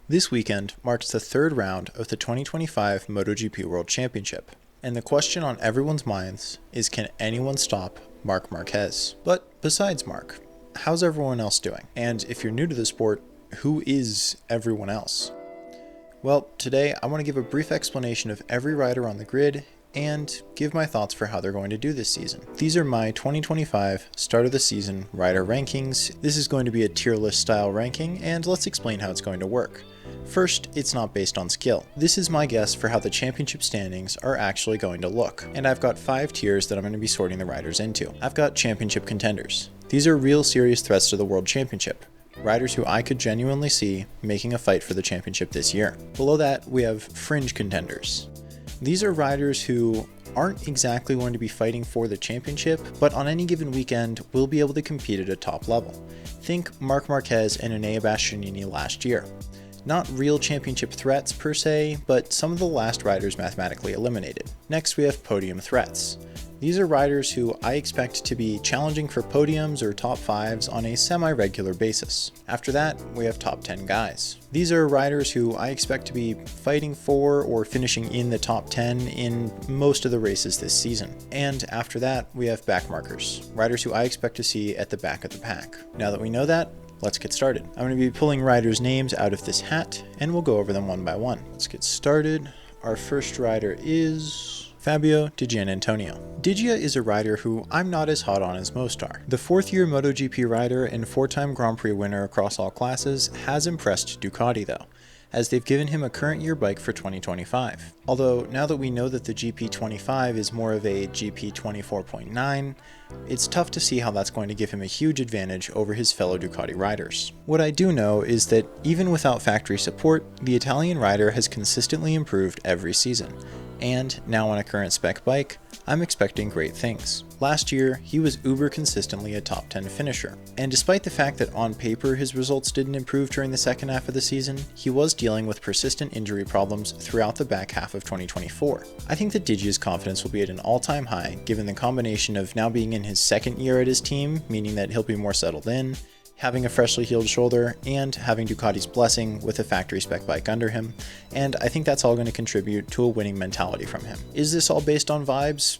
This weekend marks the third round of the 2025 MotoGP World Championship, and the question on everyone's minds is, can anyone stop Marc Marquez? But besides Marc, how's everyone else doing? And if you're new to the sport, who is everyone else? Well, today I want to give a brief explanation of every rider on the grid and give my thoughts for how they're going to do this season. These are my 2025 start of the season rider rankings. This is going to be a tier list style ranking, and let's explain how it's going to work. First, it's not based on skill. This is my guess for how the championship standings are actually going to look, and I've got 5 tiers that I'm going to be sorting the riders into. I've got championship contenders. These are real serious threats to the World Championship. Riders who I could genuinely see making a fight for the championship this year. Below that, we have fringe contenders. These are riders who aren't exactly going to be fighting for the championship, but on any given weekend will be able to compete at a top level. Think Marc Marquez and Enea Bastianini last year. Not real championship threats per se, but some of the last riders mathematically eliminated. Next, we have podium threats. These are riders who I expect to be challenging for podiums or top 5s on a semi-regular basis. After that, we have top 10 guys. These are riders who I expect to be fighting for or finishing in the top 10 in most of the races this season. And after that, we have backmarkers, riders who I expect to see at the back of the pack. Now that we know that, let's get started. I'm going to be pulling riders' names out of this hat, and we'll go over them one by one. Let's get started. Our first rider is Fabio DiGiannantonio. Digia is a rider who I'm not as hot on as most are. The 4th-year MotoGP rider and 4-time Grand Prix winner across all classes has impressed Ducati though, as they've given him a current year bike for 2025. Although now that we know that the GP25 is more of a GP24.9, it's tough to see how that's going to give him a huge advantage over his fellow Ducati riders. What I do know is that even without factory support, the Italian rider has consistently improved every season. And now on a current spec bike, I'm expecting great things. Last year, he was uber consistently a top 10 finisher, and despite the fact that on paper his results didn't improve during the second half of the season, he was dealing with persistent injury problems throughout the back half of 2024. I think that Digia's confidence will be at an all-time high, given the combination of now being in his second year at his team, meaning that he'll be more settled in, having a freshly healed shoulder, and having Ducati's blessing with a factory spec bike under him, and I think that's all going to contribute to a winning mentality from him. Is this all based on vibes?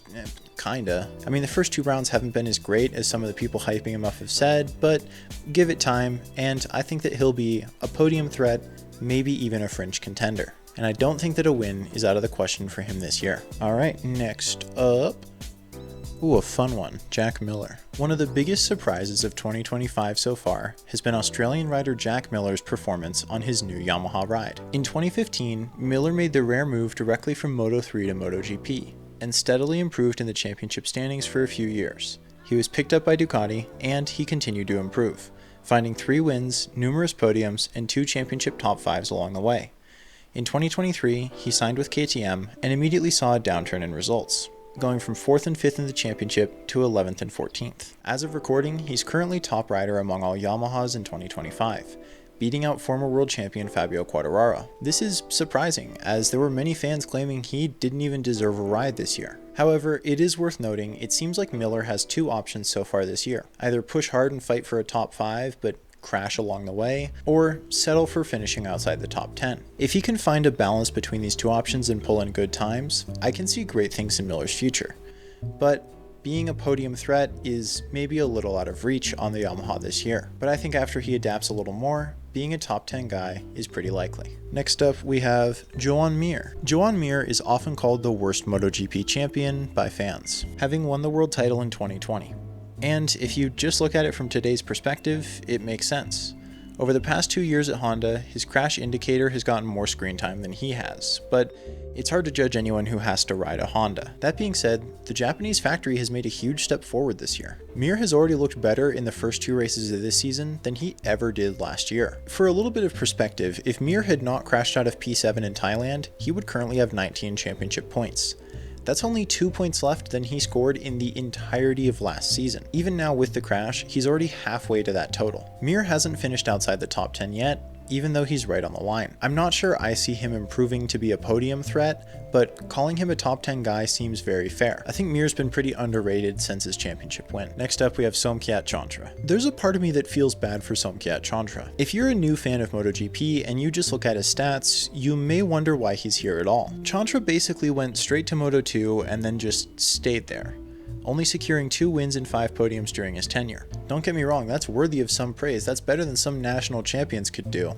Kinda. I mean, the first 2 rounds haven't been as great as some of the people hyping him up have said, but give it time, and I think that he'll be a podium threat, maybe even a fringe contender. And I don't think that a win is out of the question for him this year. Alright, next up, a fun one, Jack Miller. One of the biggest surprises of 2025 so far has been Australian rider Jack Miller's performance on his new Yamaha ride. In 2015, Miller made the rare move directly from Moto3 to MotoGP, and steadily improved in the championship standings for a few years. He was picked up by Ducati, and he continued to improve, finding 3 wins, numerous podiums, and 2 championship top 5s along the way. In 2023, he signed with KTM and immediately saw a downturn in results, going from 4th and 5th in the championship to 11th and 14th. As of recording, he's currently top rider among all Yamahas in 2025, beating out former world champion Fabio Quartararo. This is surprising, as there were many fans claiming he didn't even deserve a ride this year. However, it is worth noting it seems like Miller has 2 options so far this year: either push hard and fight for a top 5, but crash along the way, or settle for finishing outside the top 10. If he can find a balance between these 2 options and pull in good times, I can see great things in Miller's future. But being a podium threat is maybe a little out of reach on the Yamaha this year. But I think after he adapts a little more, being a top 10 guy is pretty likely. Next up, we have Joan Mir. Joan Mir is often called the worst MotoGP champion by fans, having won the world title in 2020. And if you just look at it from today's perspective, it makes sense. Over the past 2 years at Honda, his crash indicator has gotten more screen time than he has, but it's hard to judge anyone who has to ride a Honda. That being said, the Japanese factory has made a huge step forward this year. Mir has already looked better in the first 2 races of this season than he ever did last year. For a little bit of perspective, if Mir had not crashed out of P7 in Thailand, he would currently have 19 championship points. That's only 2 points left than he scored in the entirety of last season. Even now with the crash, he's already halfway to that total. Mir hasn't finished outside the top 10 yet, even though he's right on the line. I'm not sure I see him improving to be a podium threat, but calling him a top 10 guy seems very fair. I think Mir's been pretty underrated since his championship win. Next up, we have Somkiat Chantra. There's a part of me that feels bad for Somkiat Chantra. If you're a new fan of MotoGP and you just look at his stats, you may wonder why he's here at all. Chantra basically went straight to Moto2 and then just stayed there, only securing 2 wins and 5 podiums during his tenure. Don't get me wrong, that's worthy of some praise. That's better than some national champions could do.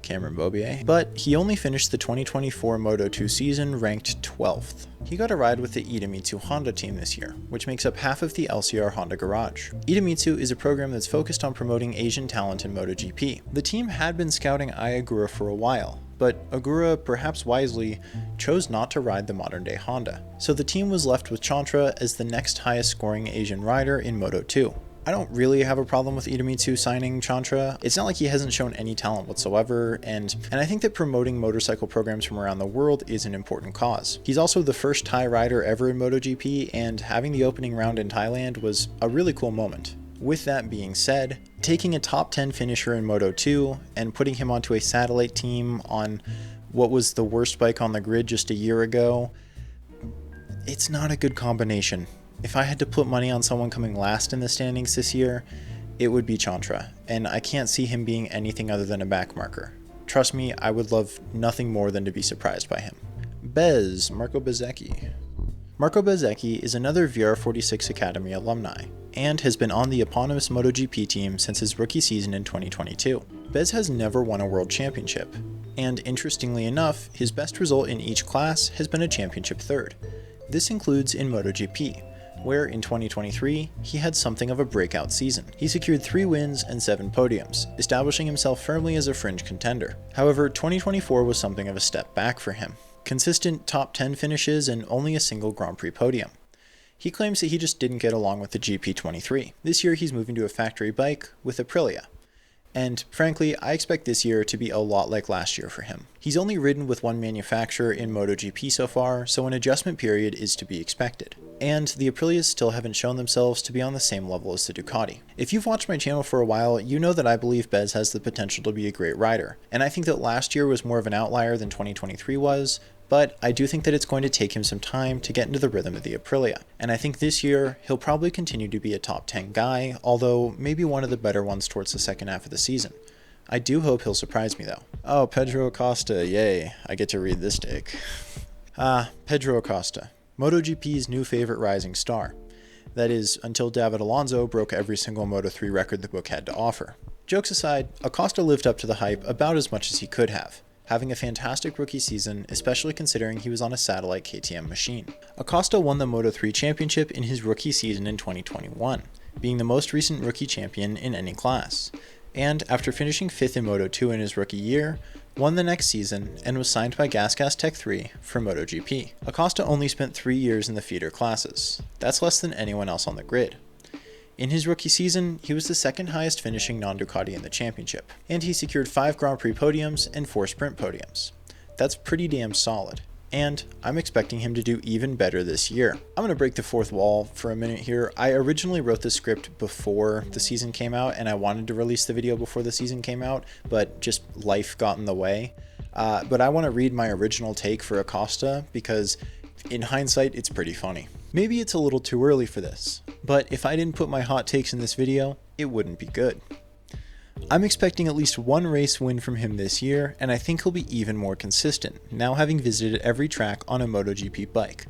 Cameron Bobier. But he only finished the 2024 Moto2 season ranked 12th. He got a ride with the Idemitsu Honda team this year, which makes up half of the LCR Honda garage. Idemitsu is a program that's focused on promoting Asian talent in MotoGP. The team had been scouting Ogura for a while, but Ogura, perhaps wisely, chose not to ride the modern-day Honda. So the team was left with Chantra as the next highest scoring Asian rider in Moto2. I don't really have a problem with Idemitsu signing Chantra. It's not like he hasn't shown any talent whatsoever, and I think that promoting motorcycle programs from around the world is an important cause. He's also the first Thai rider ever in MotoGP, and having the opening round in Thailand was a really cool moment. With that being said, taking a top 10 finisher in Moto2 and putting him onto a satellite team on what was the worst bike on the grid just a year ago, it's not a good combination. If I had to put money on someone coming last in the standings this year, it would be Chantra, and I can't see him being anything other than a backmarker. Trust me, I would love nothing more than to be surprised by him. Marco Bezzecchi. Marco Bezzecchi is another VR46 Academy alumni, and has been on the eponymous MotoGP team since his rookie season in 2022. Bez has never won a world championship, and interestingly enough, his best result in each class has been a championship third. This includes in MotoGP, where in 2023, he had something of a breakout season. He secured 3 wins and 7 podiums, establishing himself firmly as a fringe contender. However, 2024 was something of a step back for him. Consistent top 10 finishes and only a single Grand Prix podium. He claims that he just didn't get along with the GP23. This year he's moving to a factory bike with Aprilia. And frankly, I expect this year to be a lot like last year for him. He's only ridden with one manufacturer in MotoGP so far, so an adjustment period is to be expected. And the Aprilias still haven't shown themselves to be on the same level as the Ducati. If you've watched my channel for a while, you know that I believe Bez has the potential to be a great rider. And I think that last year was more of an outlier than 2023 was, but I do think that it's going to take him some time to get into the rhythm of the Aprilia. And I think this year, he'll probably continue to be a top 10 guy, although maybe one of the better ones towards the second half of the season. I do hope he'll surprise me though. Oh, Pedro Acosta, yay, I get to read this take. Pedro Acosta, MotoGP's new favorite rising star. That is, until David Alonso broke every single Moto3 record the book had to offer. Jokes aside, Acosta lived up to the hype about as much as he could have, having a fantastic rookie season, especially considering he was on a satellite KTM machine. Acosta won the Moto3 championship in his rookie season in 2021, being the most recent rookie champion in any class, and after finishing 5th in Moto2 in his rookie year, won the next season and was signed by GasGas Tech 3 for MotoGP. Acosta only spent 3 years in the feeder classes. That's less than anyone else on the grid. In his rookie season, he was the second highest finishing non-Ducati in the championship, and he secured 5 Grand Prix podiums and 4 sprint podiums. That's pretty damn solid, and I'm expecting him to do even better this year. I'm going to break the fourth wall for a minute here. I originally wrote the script before the season came out, and I wanted to release the video before the season came out, but just life got in the way. But I want to read my original take for Acosta, because in hindsight, it's pretty funny. Maybe it's a little too early for this, but if I didn't put my hot takes in this video, it wouldn't be good. I'm expecting at least 1 race win from him this year, and I think he'll be even more consistent, now having visited every track on a MotoGP bike.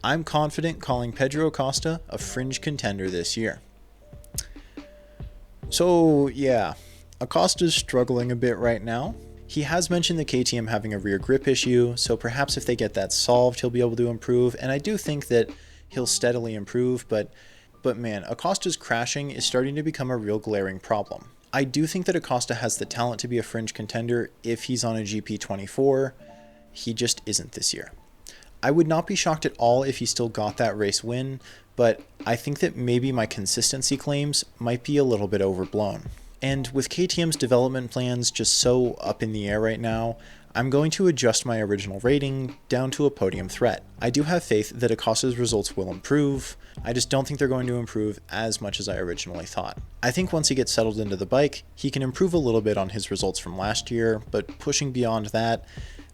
I'm confident calling Pedro Acosta a fringe contender this year. So yeah, Acosta's struggling a bit right now. He has mentioned the KTM having a rear grip issue, so perhaps if they get that solved, he'll be able to improve, and I do think that he'll steadily improve, but man, Acosta's crashing is starting to become a real glaring problem. I do think that Acosta has the talent to be a fringe contender if he's on a GP24. He just isn't this year. I would not be shocked at all if he still got that race win, but I think that maybe my consistency claims might be a little bit overblown. And with KTM's development plans just so up in the air right now, I'm going to adjust my original rating down to a podium threat. I do have faith that Acosta's results will improve. I just don't think they're going to improve as much as I originally thought. I think once he gets settled into the bike, he can improve a little bit on his results from last year, but pushing beyond that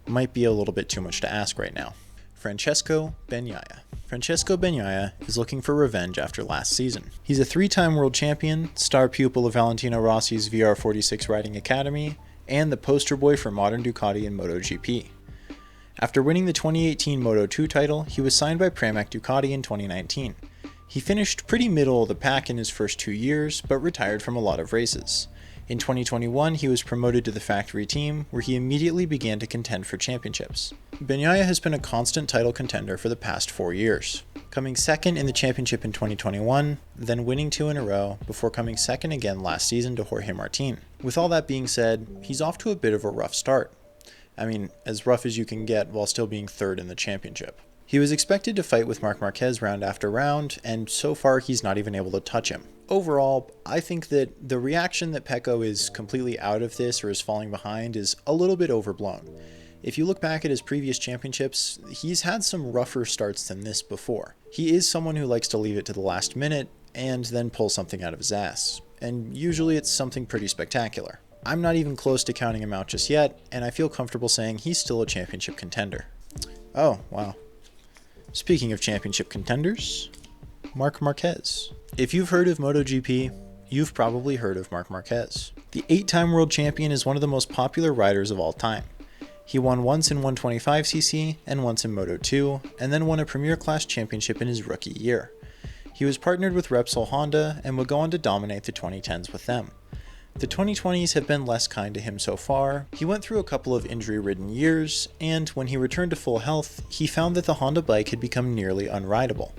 might be a little bit too much to ask right now. Francesco Bagnaia. Francesco Bagnaia is looking for revenge after last season. He's a 3-time world champion, star pupil of Valentino Rossi's VR46 Riding Academy, and the poster boy for modern Ducati in MotoGP. After winning the 2018 Moto2 title, he was signed by Pramac Ducati in 2019. He finished pretty middle of the pack in his first 2 years, but retired from a lot of races. In 2021, he was promoted to the factory team, where he immediately began to contend for championships. Bagnaia has been a constant title contender for the past 4 years, coming second in the championship in 2021, then winning 2 in a row, before coming second again last season to Jorge Martin. With all that being said, he's off to a bit of a rough start. I mean, as rough as you can get while still being third in the championship. He was expected to fight with Marc Marquez round after round, and so far he's not even able to touch him. Overall, I think that the reaction that Pecco is completely out of this or is falling behind is a little bit overblown. If you look back at his previous championships, he's had some rougher starts than this before. He is someone who likes to leave it to the last minute and then pull something out of his ass, and usually it's something pretty spectacular. I'm not even close to counting him out just yet, and I feel comfortable saying he's still a championship contender. Oh, wow. Speaking of championship contenders, Marc Marquez. If you've heard of MotoGP, you've probably heard of Marc Marquez. The 8-time world champion is one of the most popular riders of all time. He won once in 125cc and once in Moto2, and then won a Premier Class championship in his rookie year. He was partnered with Repsol Honda and would go on to dominate the 2010s with them. The 2020s have been less kind to him so far. He went through a couple of injury-ridden years, and when he returned to full health, he found that the Honda bike had become nearly unrideable.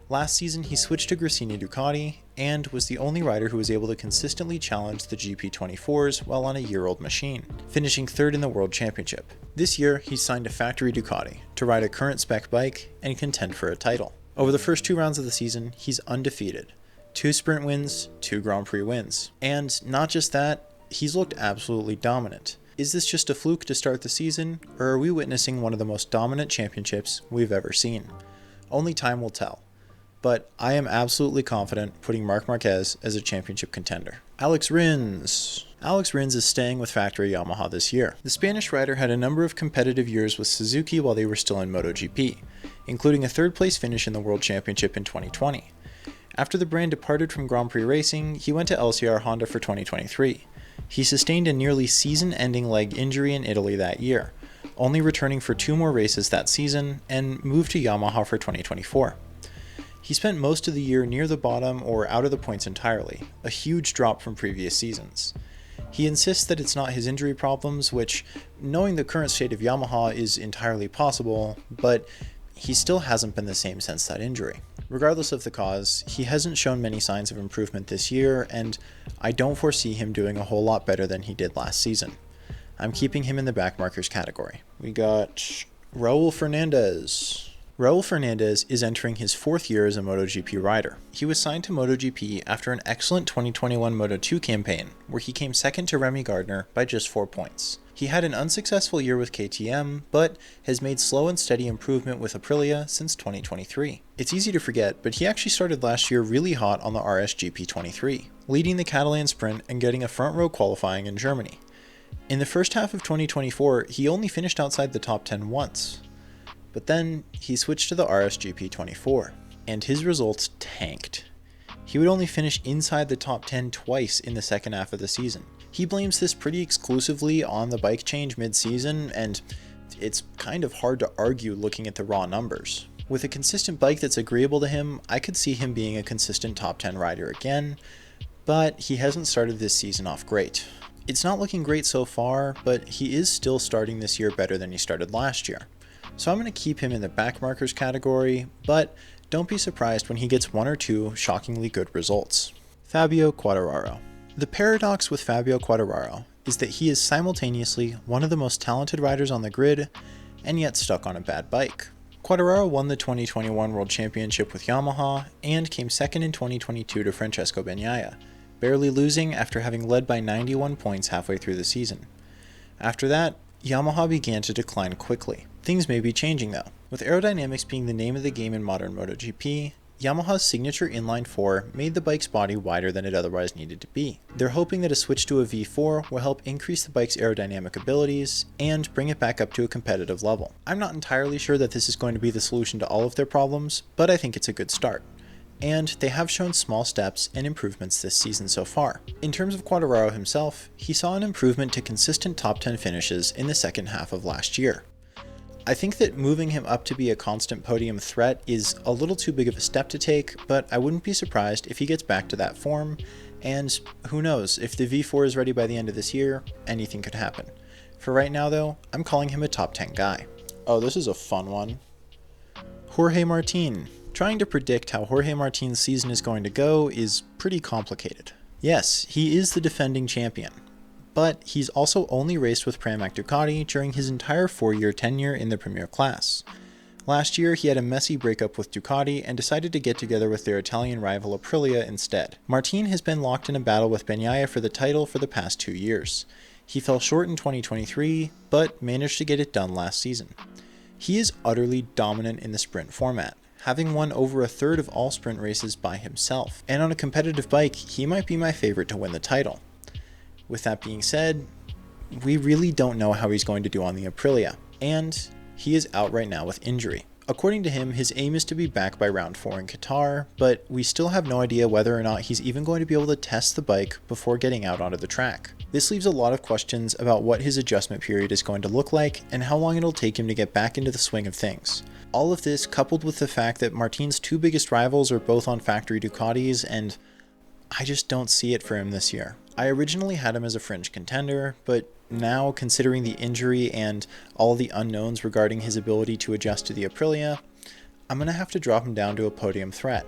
Last season, he switched to Gresini Ducati, and was the only rider who was able to consistently challenge the GP24s while on a year-old machine, finishing third in the World Championship. This year, he signed a factory Ducati to ride a current spec bike and contend for a title. Over the first 2 rounds of the season, he's undefeated. 2 sprint wins, 2 Grand Prix wins. And not just that, he's looked absolutely dominant. Is this just a fluke to start the season, or are we witnessing one of the most dominant championships we've ever seen? Only time will tell. But I am absolutely confident putting Marc Marquez as a championship contender. Alex Rins. Alex Rins is staying with factory Yamaha this year. The Spanish rider had a number of competitive years with Suzuki while they were still in MotoGP, including a 3rd place finish in the World Championship in 2020. After the brand departed from Grand Prix racing, he went to LCR Honda for 2023. He sustained a nearly season-ending leg injury in Italy that year, only returning for 2 more races that season, and moved to Yamaha for 2024. He spent most of the year near the bottom or out of the points entirely, a huge drop from previous seasons. He insists that it's not his injury problems, which, knowing the current state of Yamaha, is entirely possible, but he still hasn't been the same since that injury. Regardless of the cause, he hasn't shown many signs of improvement this year, and I don't foresee him doing a whole lot better than he did last season. I'm keeping him in the backmarkers category. We got Raul Fernandez. Raul Fernandez is entering his 4th year as a MotoGP rider. He was signed to MotoGP after an excellent 2021 Moto2 campaign, where he came second to Remy Gardner by just 4 points. He had an unsuccessful year with KTM, but has made slow and steady improvement with Aprilia since 2023. It's easy to forget, but he actually started last year really hot on the RSGP23, leading the Catalan Sprint and getting a front row qualifying in Germany. In the first half of 2024, he only finished outside the top 10 once. But then he switched to the RSGP24, and his results tanked. He would only finish inside the top 10 twice in the second half of the season. He blames this pretty exclusively on the bike change mid-season, and it's kind of hard to argue looking at the raw numbers. With a consistent bike that's agreeable to him, I could see him being a consistent top 10 rider again, but he hasn't started this season off great. It's not looking great so far, but he is still starting this year better than he started last year. So I'm going to keep him in the backmarkers category, but don't be surprised when he gets 1 or 2 shockingly good results. Fabio Quartararo. The paradox with Fabio Quartararo is that he is simultaneously one of the most talented riders on the grid, and yet stuck on a bad bike. Quartararo won the 2021 World Championship with Yamaha, and came second in 2022 to Francesco Bagnaia, barely losing after having led by 91 points halfway through the season. After that, Yamaha began to decline quickly. Things may be changing though. With aerodynamics being the name of the game in modern MotoGP, Yamaha's signature inline 4 made the bike's body wider than it otherwise needed to be. They're hoping that a switch to a V4 will help increase the bike's aerodynamic abilities and bring it back up to a competitive level. I'm not entirely sure that this is going to be the solution to all of their problems, but I think it's a good start. And they have shown small steps and improvements this season so far. In terms of Quartararo himself, he saw an improvement to consistent top 10 finishes in the second half of last year. I think that moving him up to be a constant podium threat is a little too big of a step to take, but I wouldn't be surprised if he gets back to that form, and who knows, if the V4 is ready by the end of this year, anything could happen. For right now though, I'm calling him a top 10 guy. Oh, this is a fun one. Jorge Martin. Trying to predict how Jorge Martin's season is going to go is pretty complicated. Yes, he is the defending champion, but he's also only raced with Pramac Ducati during his entire 4-year tenure in the Premier class. Last year, he had a messy breakup with Ducati and decided to get together with their Italian rival Aprilia instead. Martin has been locked in a battle with Bagnaia for the title for the past 2 years. He fell short in 2023, but managed to get it done last season. He is utterly dominant in the sprint format, having won over a third of all sprint races by himself, and on a competitive bike, he might be my favorite to win the title. With that being said, we really don't know how he's going to do on the Aprilia, and he is out right now with injury. According to him, his aim is to be back by round 4 in Qatar, but we still have no idea whether or not he's even going to be able to test the bike before getting out onto the track. This leaves a lot of questions about what his adjustment period is going to look like and how long it'll take him to get back into the swing of things. All of this coupled with the fact that Martin's 2 biggest rivals are both on factory Ducatis, and I just don't see it for him this year. I originally had him as a fringe contender, but now, considering the injury and all the unknowns regarding his ability to adjust to the Aprilia, I'm going to have to drop him down to a podium threat.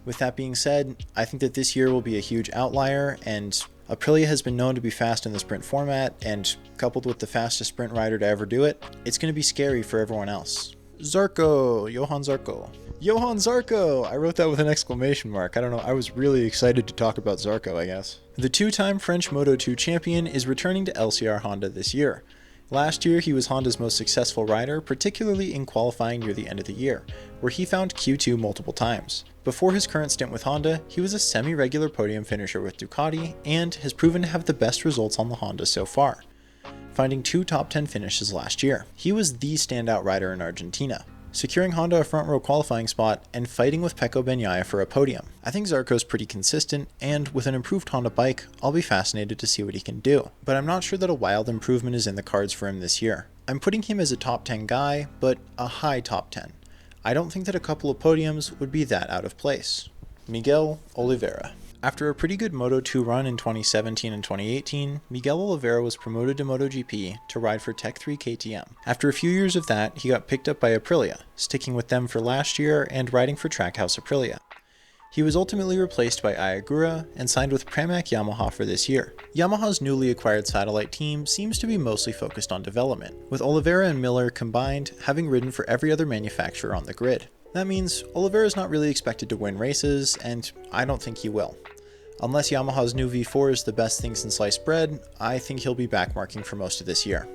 With that being said, I think that this year will be a huge outlier, and Aprilia has been known to be fast in the sprint format, and coupled with the fastest sprint rider to ever do it, it's going to be scary for everyone else. Zarco, Johann Zarco. Johann Zarco! I wrote that with an exclamation mark. I don't know, I was really excited to talk about Zarco, I guess. The 2-time French Moto2 champion is returning to LCR Honda this year. Last year, he was Honda's most successful rider, particularly in qualifying near the end of the year, where he found Q2 multiple times. Before his current stint with Honda, he was a semi-regular podium finisher with Ducati, and has proven to have the best results on the Honda so far, finding 2 top 10 finishes last year. He was the standout rider in Argentina, securing Honda a front row qualifying spot and fighting with Pecco Bagnaia for a podium. I think Zarco's pretty consistent, and with an improved Honda bike, I'll be fascinated to see what he can do. But I'm not sure that a wild improvement is in the cards for him this year. I'm putting him as a top 10 guy, but a high top 10. I don't think that a couple of podiums would be that out of place. Miguel Oliveira. After a pretty good Moto2 run in 2017 and 2018, Miguel Oliveira was promoted to MotoGP to ride for Tech 3 KTM. After a few years of that, he got picked up by Aprilia, sticking with them for last year and riding for Trackhouse Aprilia. He was ultimately replaced by Ogura and signed with Pramac Yamaha for this year. Yamaha's newly acquired satellite team seems to be mostly focused on development, with Oliveira and Miller combined having ridden for every other manufacturer on the grid. That means Oliveira is not really expected to win races, and I don't think he will. Unless Yamaha's new V4 is the best thing since sliced bread, I think he'll be backmarking for most of this year.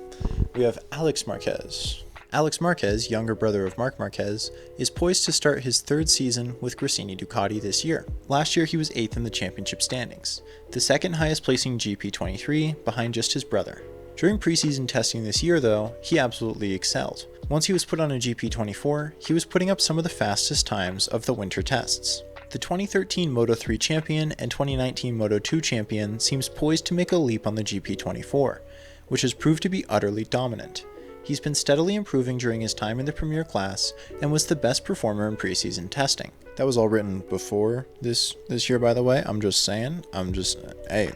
We have Alex Marquez. Alex Marquez, younger brother of Marc Marquez, is poised to start his 3rd season with Gresini Ducati this year. Last year he was 8th in the championship standings, the 2nd highest placing GP23 behind just his brother. During preseason testing this year though, he absolutely excelled. Once he was put on a GP24, he was putting up some of the fastest times of the winter tests. The 2013 Moto3 champion and 2019 Moto2 champion seems poised to make a leap on the GP24, which has proved to be utterly dominant. He's been steadily improving during his time in the Premier class and was the best performer in preseason testing. That was all written before this year, by the way. I'm just saying, I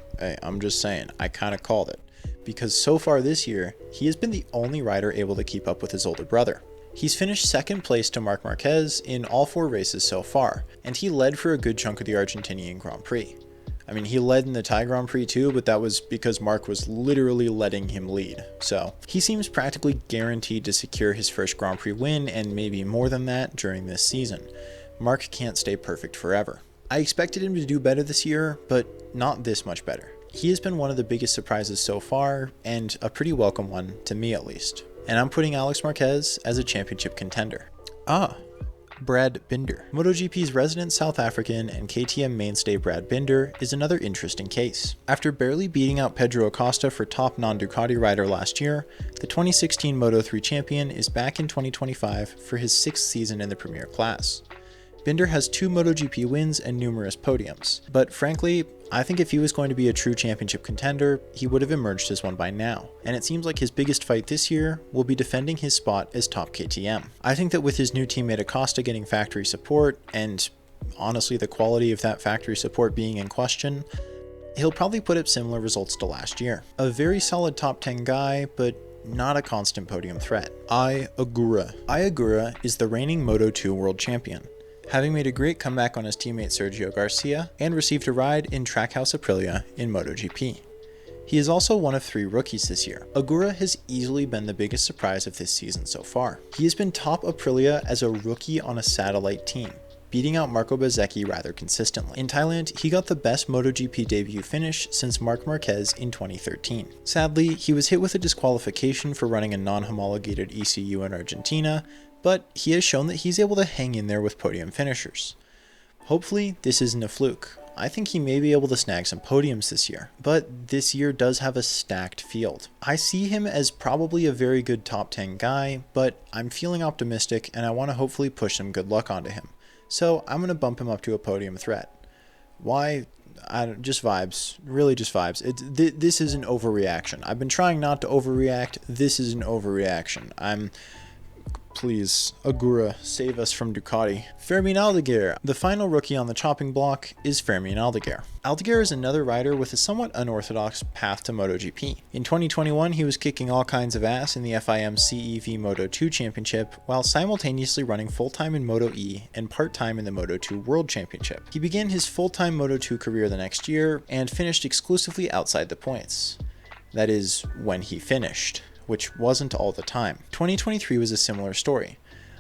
kinda called it. Because so far this year, he has been the only rider able to keep up with his older brother. He's finished 2nd place to Marc Marquez in all 4 races so far, and he led for a good chunk of the Argentinian Grand Prix. I mean, he led in the Thai Grand Prix too, but that was because Marc was literally letting him lead. So he seems practically guaranteed to secure his first Grand Prix win and maybe more than that during this season. Marc can't stay perfect forever. I expected him to do better this year, but not this much better. He has been one of the biggest surprises so far, and a pretty welcome one, to me at least. And I'm putting Alex Marquez as a championship contender. Brad Binder. MotoGP's resident South African and KTM mainstay Brad Binder is another interesting case. After barely beating out Pedro Acosta for top non-Ducati rider last year, the 2016 Moto3 champion is back in 2025 for his 6th season in the Premier class. Binder has 2 MotoGP wins and numerous podiums, but frankly, I think if he was going to be a true championship contender, he would have emerged as one by now, and it seems like his biggest fight this year will be defending his spot as top KTM. I think that with his new teammate Acosta getting factory support, and honestly the quality of that factory support being in question, he'll probably put up similar results to last year. A very solid top 10 guy, but not a constant podium threat. Ogura is the reigning Moto2 world champion, having made a great comeback on his teammate Sergio Garcia and received a ride in Trackhouse Aprilia in MotoGP. He is also one of 3 rookies this year. Ogura has easily been the biggest surprise of this season so far. He has been top Aprilia as a rookie on a satellite team, beating out Marco Bezzecchi rather consistently. In Thailand, he got the best MotoGP debut finish since Marc Marquez in 2013. Sadly, he was hit with a disqualification for running a non-homologated ECU in Argentina, but he has shown that he's able to hang in there with podium finishers. Hopefully, this isn't a fluke. I think he may be able to snag some podiums this year, but this year does have a stacked field. I see him as probably a very good top 10 guy, but I'm feeling optimistic and I want to hopefully push some good luck onto him. So I'm going to bump him up to a podium threat. Why? Just vibes. Really just vibes. This is an overreaction. I've been trying not to overreact. This is an overreaction. Please, Ogura, save us from Ducati. Fermin Aldeguer. The final rookie on the chopping block is Fermin Aldeguer. Aldeguer is another rider with a somewhat unorthodox path to MotoGP. In 2021, he was kicking all kinds of ass in the FIM CEV Moto2 Championship, while simultaneously running full-time in Moto E and part-time in the Moto2 World Championship. He began his full-time Moto2 career the next year and finished exclusively outside the points. That is, when he finished, which wasn't all the time. 2023 was a similar story.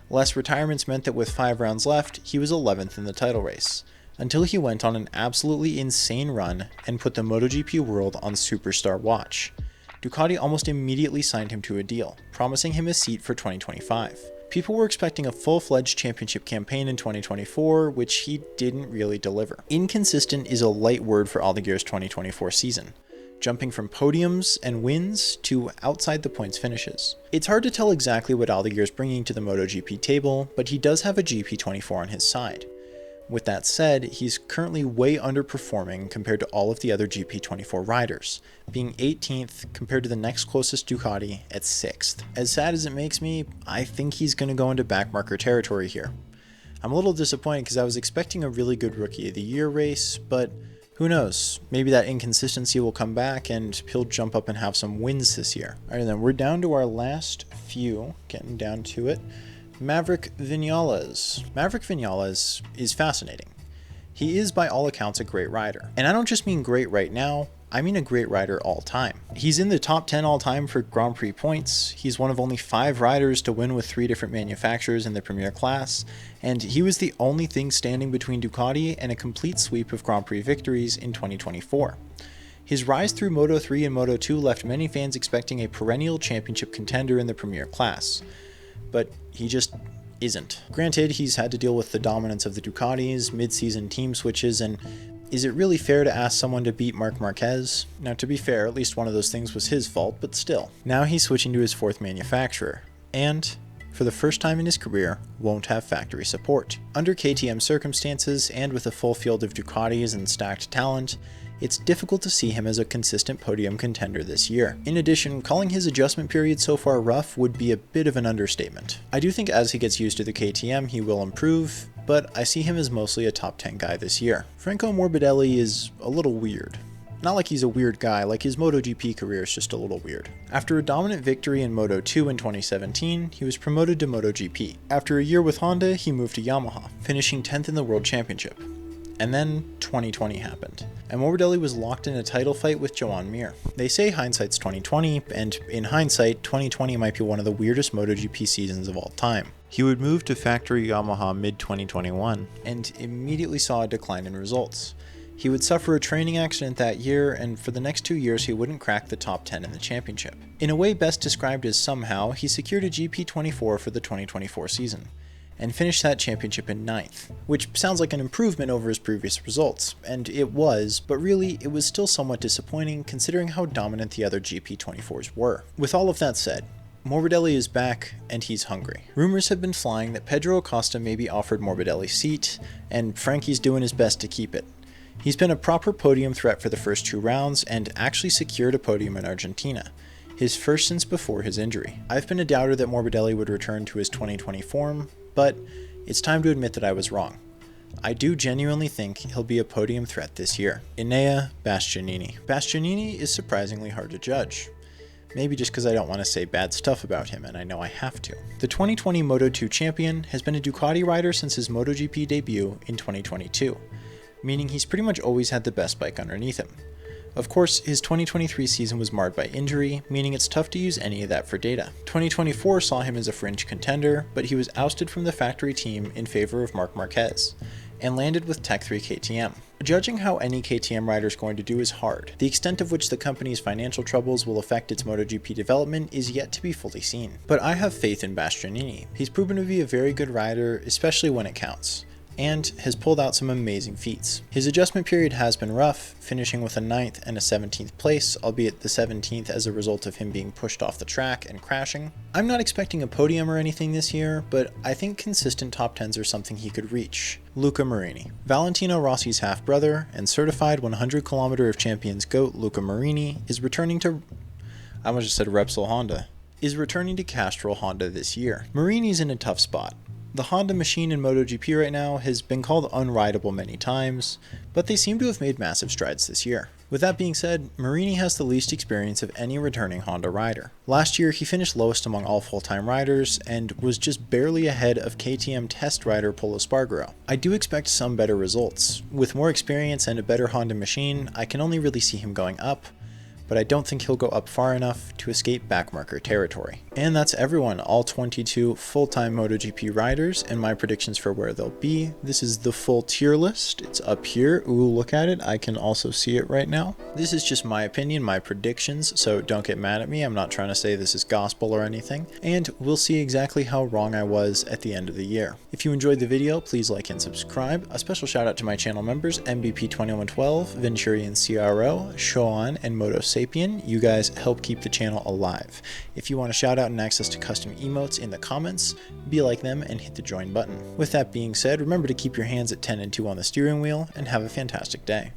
Less retirements meant that with 5 rounds left, he was 11th in the title race, until he went on an absolutely insane run and put the MotoGP world on superstar watch. Ducati almost immediately signed him to a deal, promising him a seat for 2025. People were expecting a full-fledged championship campaign in 2024, which he didn't really deliver. Inconsistent is a light word for Aldeguer's 2024 season, jumping from podiums and wins to outside the points finishes. It's hard to tell exactly what Aldeguer is bringing to the MotoGP table, but he does have a GP24 on his side. With that said, he's currently way underperforming compared to all of the other GP24 riders, being 18th compared to the next closest Ducati at 6th. As sad as it makes me, I think he's going to go into backmarker territory here. I'm a little disappointed because I was expecting a really good Rookie of the Year race, but who knows, maybe that inconsistency will come back and he'll jump up and have some wins this year. Alright then, we're down to our last few, getting down to it. Maverick Vinales. Maverick Vinales is fascinating. He is by all accounts a great rider. And I don't just mean great right now, I mean a great rider all time. He's in the top 10 all time for Grand Prix points. He's one of only 5 riders to win with 3 different manufacturers in the Premier class, and he was the only thing standing between Ducati and a complete sweep of Grand Prix victories in 2024. His rise through Moto3 and Moto2 left many fans expecting a perennial championship contender in the Premier class, but he just isn't. Granted, he's had to deal with the dominance of the Ducatis, mid-season team switches, and is it really fair to ask someone to beat Marc Marquez? Now, to be fair, at least one of those things was his fault, but still. Now he's switching to his 4th manufacturer, and for the first time in his career, won't have factory support. Under KTM circumstances, and with a full field of Ducatis and stacked talent, it's difficult to see him as a consistent podium contender this year. In addition, calling his adjustment period so far rough would be a bit of an understatement. I do think as he gets used to the KTM, he will improve, but I see him as mostly a top 10 guy this year. Franco Morbidelli is a little weird. Not like he's a weird guy, like his MotoGP career is just a little weird. After a dominant victory in Moto2 in 2017, he was promoted to MotoGP. After a year with Honda, he moved to Yamaha, finishing 10th in the World Championship. And then 2020 happened, and Morbidelli was locked in a title fight with Joan Mir. They say hindsight's 2020, and in hindsight, 2020 might be one of the weirdest MotoGP seasons of all time. He would move to factory Yamaha mid-2021, and immediately saw a decline in results. He would suffer a training accident that year, and for the next 2 years he wouldn't crack the top 10 in the championship. In a way best described as somehow, he secured a GP24 for the 2024 season, and finished that championship in 9th, which sounds like an improvement over his previous results, and it was, but really it was still somewhat disappointing considering how dominant the other GP24s were. With all of that said, Morbidelli is back, and he's hungry. Rumors have been flying that Pedro Acosta may be offered Morbidelli's seat, and Frankie's doing his best to keep it. He's been a proper podium threat for the first 2 rounds, and actually secured a podium in Argentina, his first since before his injury. I've been a doubter that Morbidelli would return to his 2020 form, but it's time to admit that I was wrong. I do genuinely think he'll be a podium threat this year. Enea Bastianini. Bastianini is surprisingly hard to judge. Maybe just because I don't want to say bad stuff about him, and I know I have to. The 2020 Moto2 champion has been a Ducati rider since his MotoGP debut in 2022, meaning he's pretty much always had the best bike underneath him. Of course, his 2023 season was marred by injury, meaning it's tough to use any of that for data. 2024 saw him as a fringe contender, but he was ousted from the factory team in favor of Marc Marquez, and landed with Tech 3 KTM. Judging how any KTM rider is going to do is hard. The extent of which the company's financial troubles will affect its MotoGP development is yet to be fully seen. But I have faith in Bastianini. He's proven to be a very good rider, especially when it counts, and has pulled out some amazing feats. His adjustment period has been rough, finishing with a 9th and a 17th place, albeit the 17th as a result of him being pushed off the track and crashing. I'm not expecting a podium or anything this year, but I think consistent top 10s are something he could reach. Luca Marini. Valentino Rossi's half-brother and certified 100km of Champions GOAT Luca Marini is returning to... I almost just said Repsol Honda. Is returning to Castrol Honda this year. Marini's in a tough spot. The Honda machine in MotoGP right now has been called unrideable many times, but they seem to have made massive strides this year. With that being said, Marini has the least experience of any returning Honda rider. Last year, he finished lowest among all full-time riders, and was just barely ahead of KTM test rider Polo Espargaro. I do expect some better results. With more experience and a better Honda machine, I can only really see him going up, but I don't think he'll go up far enough to escape backmarker territory. And that's everyone, all 22 full-time MotoGP riders, and my predictions for where they'll be. This is the full tier list. It's up here. Ooh, look at it. I can also see it right now. This is just my opinion, my predictions, so don't get mad at me. I'm not trying to say this is gospel or anything, and we'll see exactly how wrong I was at the end of the year. If you enjoyed the video, please like and subscribe. A special shout out to my channel members, MBP2112, Venturian CRO, Joan, and Moto Sapien. You guys help keep the channel alive. If you want a shout out and access to custom emotes in the comments, be like them and hit the join button. With that being said, remember to keep your hands at 10 and 2 on the steering wheel, and have a fantastic day.